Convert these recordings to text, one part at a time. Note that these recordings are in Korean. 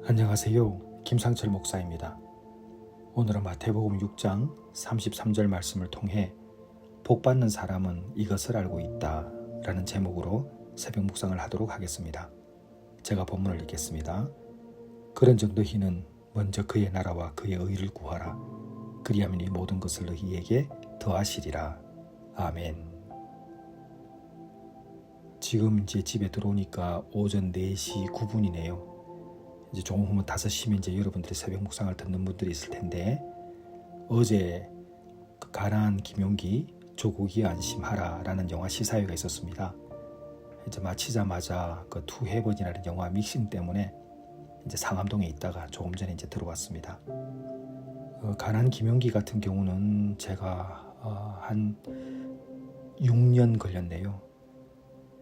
안녕하세요. 김상철 목사입니다. 오늘은 마태복음 6장 33절 말씀을 통해 복받는 사람은 이것을 알고 있다 라는 제목으로 새벽 묵상을 하도록 하겠습니다. 제가 본문을 읽겠습니다. 그런즉 너희는 먼저 그의 나라와 그의 의를 구하라. 그리하면 이 모든 것을 너희에게 더하시리라. 아멘. 지금 이제 집에 들어오니까 오전 4시 9분이네요. 이제 조금 후면 5시면 이제 여러분들이 새벽 묵상을 듣는 분들이 있을 텐데, 어제 그 가나안 김용기 조국이 안심하라라는 영화 시사회가 있었습니다. 이제 마치자마자 그 투 헤븐이라는 영화 믹싱 때문에 이제 상암동에 있다가 조금 전에 이제 들어왔습니다. 가나안 김용기 같은 경우는 제가 한 6년 걸렸네요.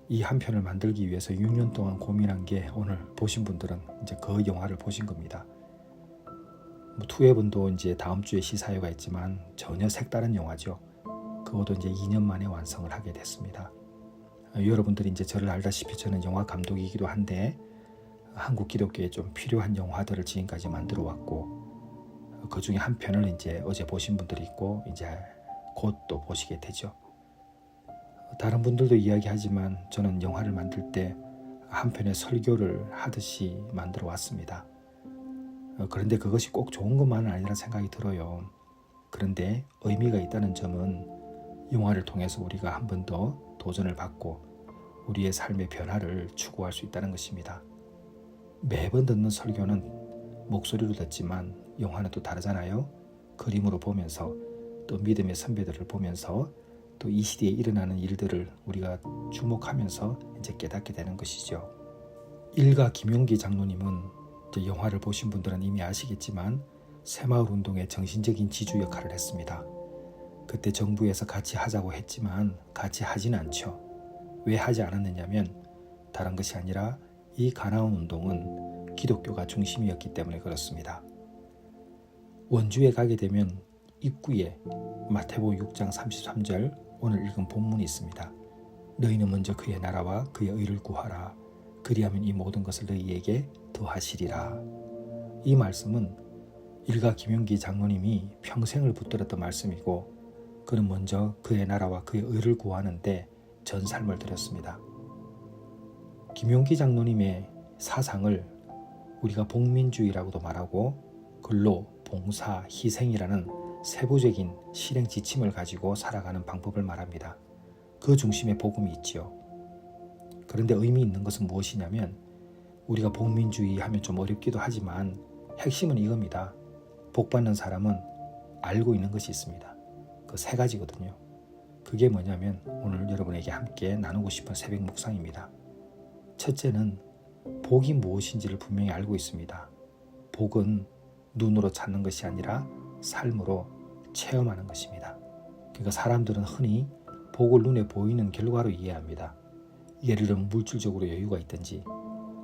이 한 편을 만들기 위해서 6년 동안 고민한 게 오늘 보신 분들은 이제 그 영화를 보신 겁니다. 투헤븐도 이제 다음 주에 시사회가 있지만 전혀 색다른 영화죠. 그것도 이제 2년 만에 완성을 하게 됐습니다. 여러분들이 이제 저를 알다시피 저는 영화 감독이기도 한데 한국 기독교에 좀 필요한 영화들을 지금까지 만들어 왔고, 그 중에 한 편을 이제 어제 보신 분들이 있고 이제 곧 또 보시게 되죠. 다른 분들도 이야기하지만 저는 영화를 만들 때 한 편의 설교를 하듯이 만들어 왔습니다. 그런데 그것이 꼭 좋은 것만은 아니라 생각이 들어요. 그런데 의미가 있다는 점은 영화를 통해서 우리가 한 번 더 도전을 받고 우리의 삶의 변화를 추구할 수 있다는 것입니다. 매번 듣는 설교는 목소리로 듣지만 영화는 또 다르잖아요. 그림으로 보면서 또 믿음의 선배들을 보면서 또 이 시대에 일어나는 일들을 우리가 주목하면서 이제 깨닫게 되는 것이죠. 일가 김용기 장로님은 이제 영화를 보신 분들은 이미 아시겠지만 새마을운동의 정신적인 지주 역할을 했습니다. 그때 정부에서 같이 하자고 했지만 같이 하진 않죠. 왜 하지 않았느냐면 다른 것이 아니라 이 가나안 운동은 기독교가 중심이었기 때문에 그렇습니다. 원주에 가게 되면 입구에 마태복음 6장 33절 오늘 읽은 본문이 있습니다. 너희는 먼저 그의 나라와 그의 의를 구하라. 그리하면 이 모든 것을 너희에게 더하시리라. 이 말씀은 일가 김용기 장로님이 평생을 붙들었던 말씀이고, 그는 먼저 그의 나라와 그의 의를 구하는데 전 삶을 들였습니다. 김용기 장로님의 사상을 우리가 복민주의라고도 말하고 근로, 봉사, 희생이라는 세부적인 실행 지침을 가지고 살아가는 방법을 말합니다. 그 중심에 복음이 있지요. 그런데 의미 있는 것은 무엇이냐면, 우리가 복민주의 하면 좀 어렵기도 하지만 핵심은 이겁니다. 복받는 사람은 알고 있는 것이 있습니다. 그 3가지거든요. 그게 뭐냐면 오늘 여러분에게 함께 나누고 싶은 새벽 묵상입니다. 첫째는 복이 무엇인지를 분명히 알고 있습니다. 복은 눈으로 찾는 것이 아니라 삶으로 체험하는 것입니다. 그러니까 사람들은 흔히 복을 눈에 보이는 결과로 이해합니다. 예를 들면 물질적으로 여유가 있든지,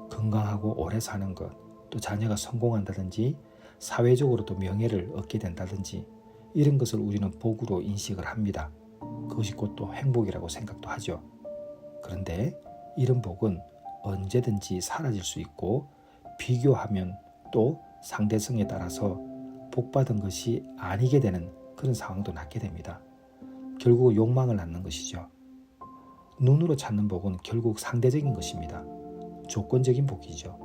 건강하고 오래 사는 것, 또 자녀가 성공한다든지, 사회적으로 또 명예를 얻게 된다든지, 이런 것을 우리는 복으로 인식을 합니다. 그것이 곧 또 행복이라고 생각도 하죠. 그런데 이런 복은 언제든지 사라질 수 있고, 비교하면 또 상대성에 따라서 복받은 것이 아니게 되는 그런 상황도 낳게 됩니다. 결국 욕망을 낳는 것이죠. 눈으로 찾는 복은 결국 상대적인 것입니다. 조건적인 복이죠.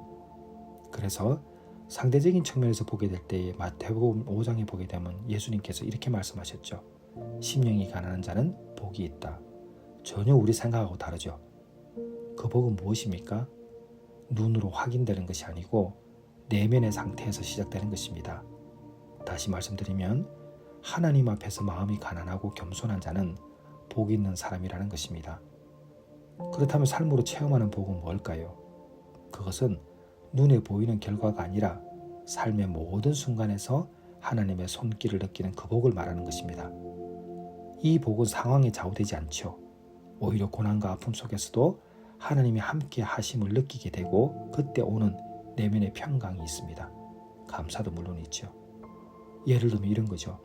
그래서 상대적인 측면에서 보게 될 때에 마태복음 5장에 보게 되면 예수님께서 이렇게 말씀하셨죠. 심령이 가난한 자는 복이 있다. 전혀 우리 생각하고 다르죠. 그 복은 무엇입니까? 눈으로 확인되는 것이 아니고 내면의 상태에서 시작되는 것입니다. 다시 말씀드리면 하나님 앞에서 마음이 가난하고 겸손한 자는 복 있는 사람이라는 것입니다. 그렇다면 삶으로 체험하는 복은 뭘까요? 그것은 눈에 보이는 결과가 아니라 삶의 모든 순간에서 하나님의 손길을 느끼는 그 복을 말하는 것입니다. 이 복은 상황에 좌우되지 않죠. 오히려 고난과 아픔 속에서도 하나님이 함께 하심을 느끼게 되고 그때 오는 내면의 평강이 있습니다. 감사도 물론 있죠. 예를 들면 이런 거죠.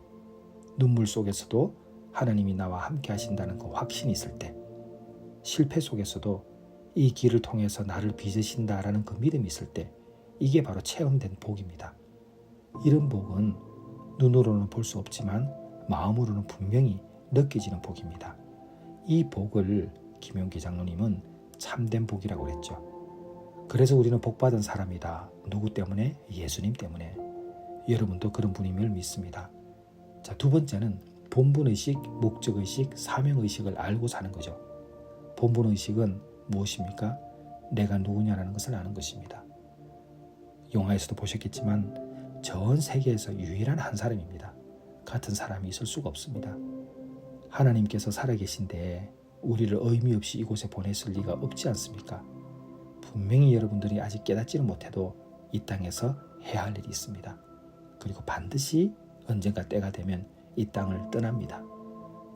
눈물 속에서도 하나님이 나와 함께 하신다는 그 확신이 있을 때, 실패 속에서도 이 길을 통해서 나를 빚으신다라는 그 믿음이 있을 때 이게 바로 체험된 복입니다. 이런 복은 눈으로는 볼 수 없지만 마음으로는 분명히 느껴지는 복입니다. 이 복을 김용기 장로님은 참된 복이라고 그랬죠. 그래서 우리는 복받은 사람이다. 누구 때문에? 예수님 때문에. 여러분도 그런 분임을 믿습니다. 자, 두 번째는 본분의식, 목적의식, 사명의식을 알고 사는 거죠. 본분의식은 무엇입니까? 내가 누구냐라는 것을 아는 것입니다. 영화에서도 보셨겠지만 전 세계에서 유일한 한 사람입니다. 같은 사람이 있을 수가 없습니다. 하나님께서 살아계신데 우리를 의미 없이 이곳에 보냈을 리가 없지 않습니까? 분명히 여러분들이 아직 깨닫지는 못해도 이 땅에서 해야 할 일이 있습니다. 그리고 반드시 언젠가 때가 되면 이 땅을 떠납니다.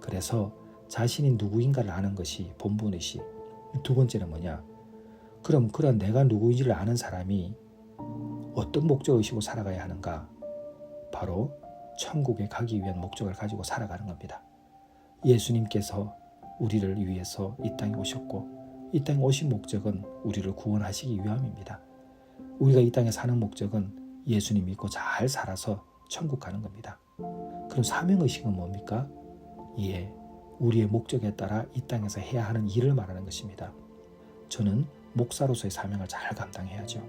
그래서 자신이 누구인가를 아는 것이 본분의식. 두 번째는 뭐냐? 그럼 그런 내가 누구인지를 아는 사람이 어떤 목적의식으로 살아가야 하는가? 바로 천국에 가기 위한 목적을 가지고 살아가는 겁니다. 예수님께서 우리를 위해서 이 땅에 오셨고 이 땅에 오신 목적은 우리를 구원하시기 위함입니다. 우리가 이 땅에 사는 목적은 예수님 믿고 잘 살아서 천국 가는 겁니다. 그럼 사명의식은 뭡니까? 우리의 목적에 따라 이 땅에서 해야 하는 일을 말하는 것입니다. 저는 목사로서의 사명을 잘 감당해야죠.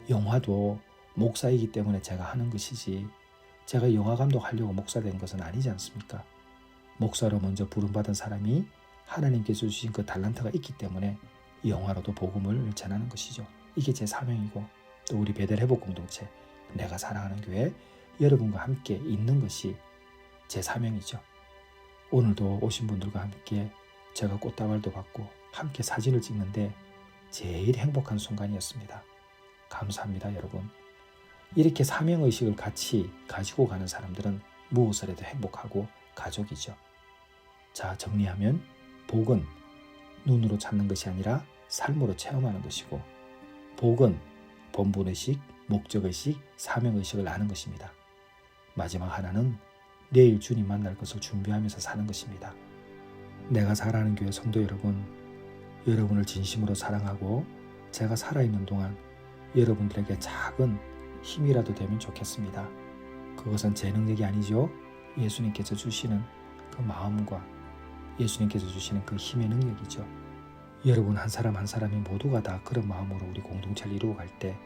영화도 목사이기 때문에 제가 하는 것이지 제가 영화 감독하려고 목사 된 것은 아니지 않습니까? 목사로 먼저 부름받은 사람이 하나님께서 주신 그 달란트가 있기 때문에 영화로도 복음을 전하는 것이죠. 이게 제 사명이고 또 우리 베델 회복 공동체, 내가 사랑하는 교회 여러분과 함께 있는 것이 제 사명이죠. 오늘도 오신 분들과 함께 제가 꽃다발도 받고 함께 사진을 찍는데 제일 행복한 순간이었습니다. 감사합니다, 여러분. 이렇게 사명의식을 같이 가지고 가는 사람들은 무엇을 해도 행복하고 가족이죠. 자, 정리하면 복은 눈으로 찾는 것이 아니라 삶으로 체험하는 것이고 복은 본분의식, 목적의식, 사명의식을 아는 것입니다. 마지막 하나는 내일 주님 만날 것을 준비하면서 사는 것입니다. 내가 사랑하는 교회 성도 여러분, 여러분을 진심으로 사랑하고 제가 살아있는 동안 여러분들에게 작은 힘이라도 되면 좋겠습니다. 그것은 제 능력이 아니죠. 예수님께서 주시는 그 마음과 예수님께서 주시는 그 힘의 능력이죠. 여러분 한 사람 한 사람이 모두가 다 그런 마음으로 우리 공동체를 이루어갈 때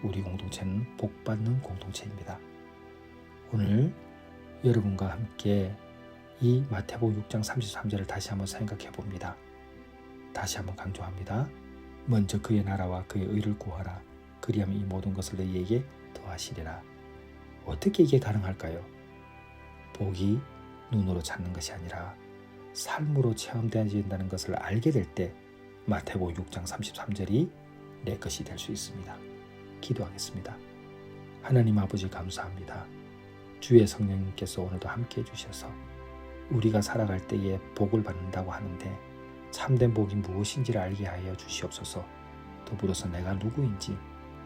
우리 공동체는 복받는 공동체입니다. 오늘 여러분과 함께 이 마태복음 6장 33절을 다시 한번 생각해 봅니다. 다시 한번 강조합니다. 먼저 그의 나라와 그의 의를 구하라. 그리하면 이 모든 것을 너희에게 더하시리라. 어떻게 이게 가능할까요? 복이 눈으로 찾는 것이 아니라 삶으로 체험되어진다는 것을 알게 될 때 마태복음 6장 33절이 내 것이 될 수 있습니다. 기도하겠습니다. 하나님 아버지 감사합니다. 주의 성령님께서 오늘도 함께해 주셔서 우리가 살아갈 때에 복을 받는다고 하는데 참된 복이 무엇인지를 알게 하여 주시옵소서. 더불어서 내가 누구인지,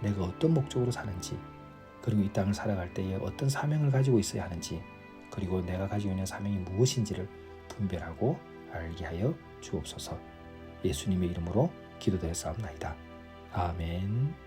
내가 어떤 목적으로 사는지, 그리고 이 땅을 살아갈 때에 어떤 사명을 가지고 있어야 하는지, 그리고 내가 가지고 있는 사명이 무엇인지를 분별하고 알게 하여 주옵소서. 예수님의 이름으로 기도드렸사옵나이다. 아멘.